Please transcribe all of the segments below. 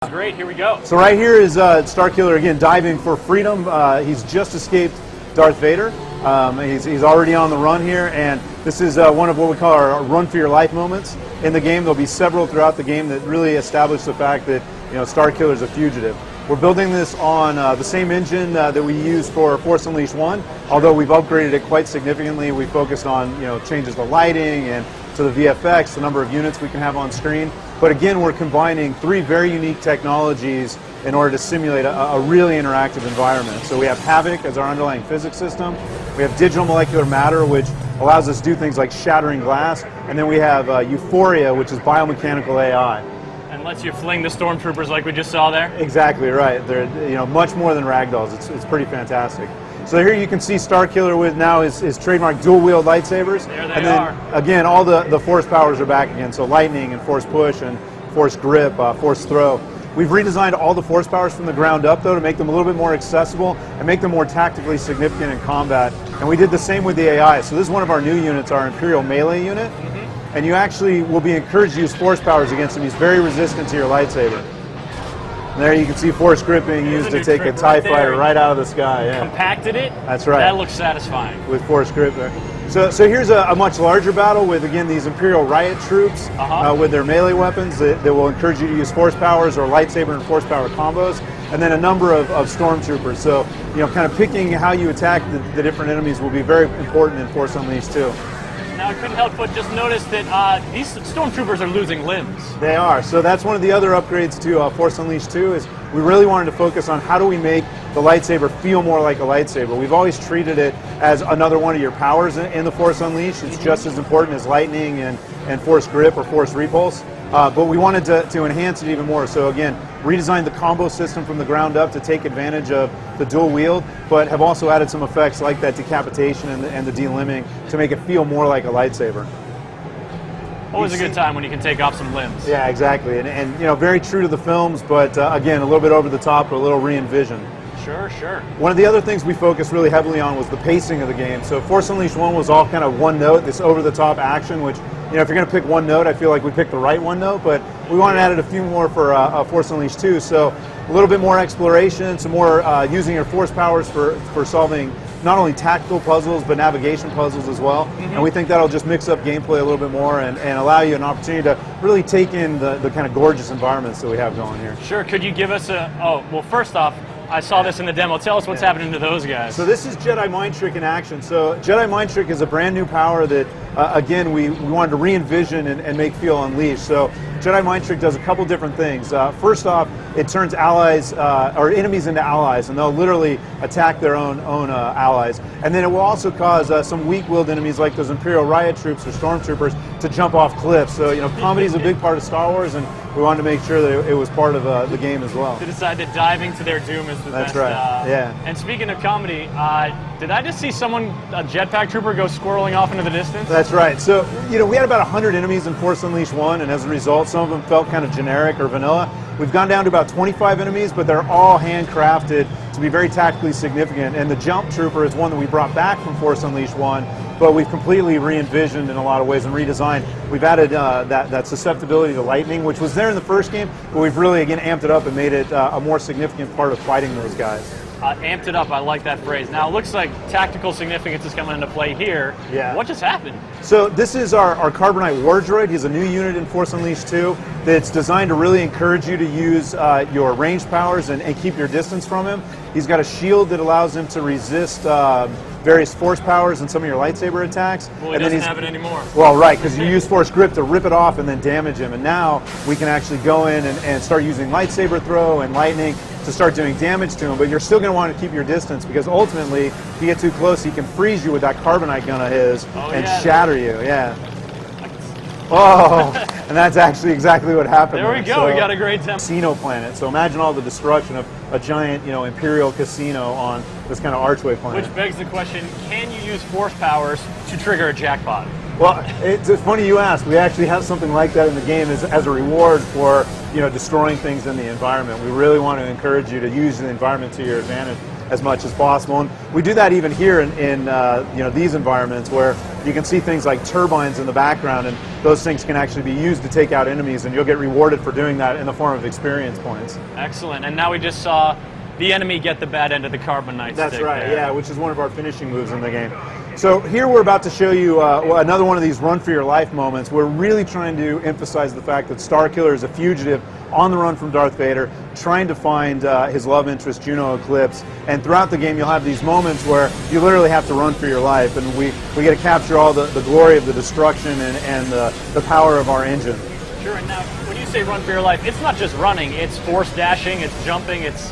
Great, here we go. So right here is Starkiller again diving for freedom. He's just escaped Darth Vader. He's already on the run here, and this is one of what we call our run for your life moments in the game. There'll be several throughout the game that really establish the fact that Starkiller is a fugitive. We're building this on the same engine that we used for Force Unleashed 1, although we've upgraded it quite significantly. We focused on changes to lighting and to the VFX, the number of units we can have on screen. But again, we're combining three very unique technologies in order to simulate a really interactive environment. So we have Havoc as our underlying physics system. We have digital molecular matter, which allows us to do things like shattering glass. And then we have Euphoria, which is biomechanical AI. And lets you fling the stormtroopers like we just saw there? Exactly right. They're much more than ragdolls. It's pretty fantastic. So here you can see Starkiller with now his trademark dual-wield lightsabers. There they and then, are. Again, all the force powers are back again. So lightning and force push and force grip, force throw. We've redesigned all the force powers from the ground up, though, to make them a little bit more accessible and make them more tactically significant in combat. And we did the same with the AI. So this is one of our new units, our Imperial melee unit. And you actually will be encouraged to use force powers against him. He's very resistant to your lightsaber. And there you can see force gripping used to take a TIE fighter right out of the sky. Yeah. Compacted it? That's right. That looks satisfying. With force grip there. So here's a much larger battle with, again, these Imperial riot troops with their melee weapons that will encourage you to use force powers or lightsaber and force power combos. And then a number of stormtroopers. So, kind of picking how you attack the different enemies will be very important in Force Unleashed 2. Now, I couldn't help but just notice that these stormtroopers are losing limbs. They are. So that's one of the other upgrades to Force Unleashed 2 is we really wanted to focus on how do we make the lightsaber feel more like a lightsaber. We've always treated it as another one of your powers in the Force Unleashed. It's just as important as lightning and force grip or force repulse. But we wanted to enhance it even more. So again, redesigned the combo system from the ground up to take advantage of the dual wield, but have also added some effects like that decapitation and the delimbing to make it feel more like a lightsaber. Always a good time when you can take off some limbs. Yeah, exactly. And very true to the films, but again, a little bit over the top, or a little re-envisioned. Sure. One of the other things we focused really heavily on was the pacing of the game. So Force Unleashed 1 was all kind of one note, this over-the-top action, which, if you're going to pick one note, I feel like we picked the right one note, but we wanted to add a few more for Force Unleashed 2. So a little bit more exploration, some more using your force powers for solving not only tactical puzzles, but navigation puzzles as well. And we think that'll just mix up gameplay a little bit more and allow you an opportunity to really take in the kind of gorgeous environments that we have going here. Sure, could you give us well, first off, I saw this in the demo. Tell us what's happening to those guys. So this is Jedi Mind Trick in action. So Jedi Mind Trick is a brand new power that, again, we wanted to re-envision and make feel unleashed. So Jedi Mind Trick does a couple different things. First off, it turns allies or enemies into allies, and they'll literally attack their own allies. And then it will also cause some weak-willed enemies like those Imperial riot troops or stormtroopers to jump off cliffs. So comedy is a big part of Star Wars, and we wanted to make sure that it was part of the game as well. To decide that diving to their doom is the best. That's right. Yeah. And speaking of comedy, did I just see a jetpack trooper go squirreling off into the distance? That's right. So we had about 100 enemies in Force Unleashed 1, and as a result, some of them felt kind of generic or vanilla. We've gone down to about 25 enemies, but they're all handcrafted to be very tactically significant. And the Jump Trooper is one that we brought back from Force Unleashed 1, but we've completely re-envisioned in a lot of ways and redesigned. We've added that susceptibility to lightning, which was there in the first game, but we've really, again, amped it up and made it a more significant part of fighting those guys. Amped it up, I like that phrase. Now, it looks like tactical significance is coming into play here. Yeah. What just happened? So this is our Carbonite War Droid. He's a new unit in Force Unleashed 2 that's designed to really encourage you to use your range powers and keep your distance from him. He's got a shield that allows him to resist various force powers and some of your lightsaber attacks. Well, he doesn't have it anymore. Well, right, because you use force grip to rip it off and then damage him. And now we can actually go in and start using lightsaber throw and lightning to start doing damage to him. But you're still going to want to keep your distance because ultimately, if you get too close, he can freeze you with that carbonite gun of his and shatter you. Yeah. Oh, and that's actually exactly what happened. There we go. So, we got a great tempo. Casino planet. So imagine all the destruction of a giant, Imperial casino on this kind of archway planet. Which begs the question: can you use force powers to trigger a jackpot? Well, it's funny you ask. We actually have something like that in the game as a reward for destroying things in the environment. We really want to encourage you to use the environment to your advantage as much as possible, and we do that even here in these environments where you can see things like turbines in the background, and those things can actually be used to take out enemies, and you'll get rewarded for doing that in the form of experience points. Excellent. And now we just saw the enemy get the bad end of the carbonite That's stick right, there. yeah, which is one of our finishing moves in the game. So here we're about to show you another one of these run for your life moments. We're really trying to emphasize the fact that Starkiller is a fugitive on the run from Darth Vader, trying to find his love interest, Juno Eclipse. And throughout the game, you'll have these moments where you literally have to run for your life, and we get to capture all the glory of the destruction and the power of our engine. Sure, and now when you say run for your life, it's not just running, it's force dashing, it's jumping, it's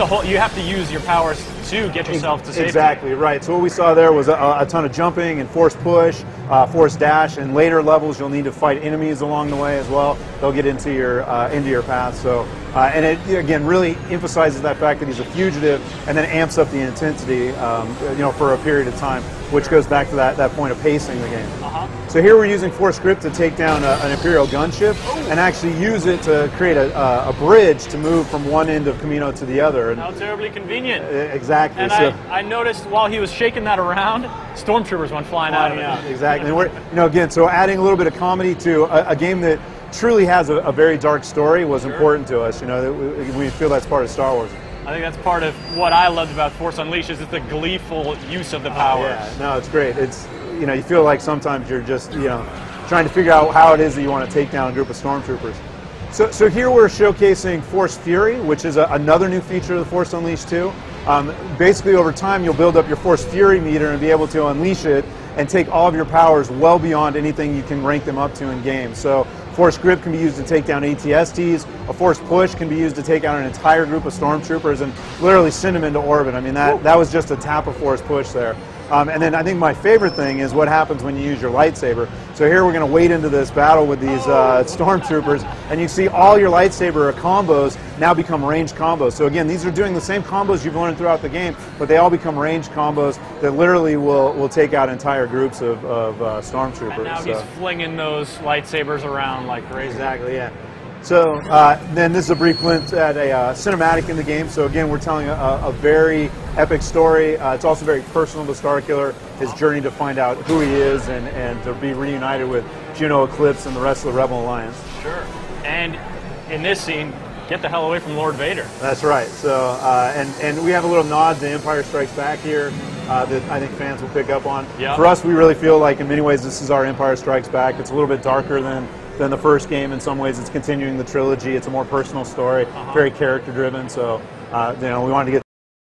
a whole, you have to use your powers to get yourself to safety. Exactly, right. So what we saw there was a ton of jumping and force push, force dash, and later levels you'll need to fight enemies along the way as well. They'll get into your path. So, and it again really emphasizes that fact that he's a fugitive, and then amps up the intensity, for a period of time, which goes back to that point of pacing the game. So here we're using Force Grip to take down an Imperial gunship and actually use it to create a bridge to move from one end of Kamino to the other. How terribly convenient. Exactly. And so, I noticed while he was shaking that around, stormtroopers went flying out of it. Yeah, exactly. And we're, again, so adding a little bit of comedy to a game that truly has a very dark story was important to us. We feel that's part of Star Wars. I think that's part of what I loved about Force Unleashed is the gleeful use of the powers. Yeah, no, it's great. It's you feel like sometimes you're just trying to figure out how it is that you want to take down a group of stormtroopers. So here we're showcasing Force Fury, which is another new feature of the Force Unleashed 2. Basically, over time, you'll build up your Force Fury meter and be able to unleash it and take all of your powers well beyond anything you can rank them up to in game. So Force Grip can be used to take down ATSTs. A Force Push can be used to take out an entire group of stormtroopers and literally send them into orbit. I mean, that was just a tap of Force Push there. And then I think my favorite thing is what happens when you use your lightsaber. So here we're going to wade into this battle with these stormtroopers, and you see all your lightsaber combos now become ranged combos. So again, these are doing the same combos you've learned throughout the game, but they all become ranged combos that literally will take out entire groups of stormtroopers. And now he's flinging those lightsabers around like crazy. Exactly, yeah. So then this is a brief glimpse at a cinematic in the game. So again, we're telling a very epic story. It's also very personal to Starkiller, his journey to find out who he is and to be reunited with Juno Eclipse and the rest of the Rebel Alliance. Sure. And in this scene, get the hell away from Lord Vader. That's right. So and we have a little nod to Empire Strikes Back here that I think fans will pick up on. Yep. For us, we really feel like in many ways this is our Empire Strikes Back. It's a little bit darker than the first game. In some ways, it's continuing the trilogy. It's a more personal story, very character driven. So we wanted to get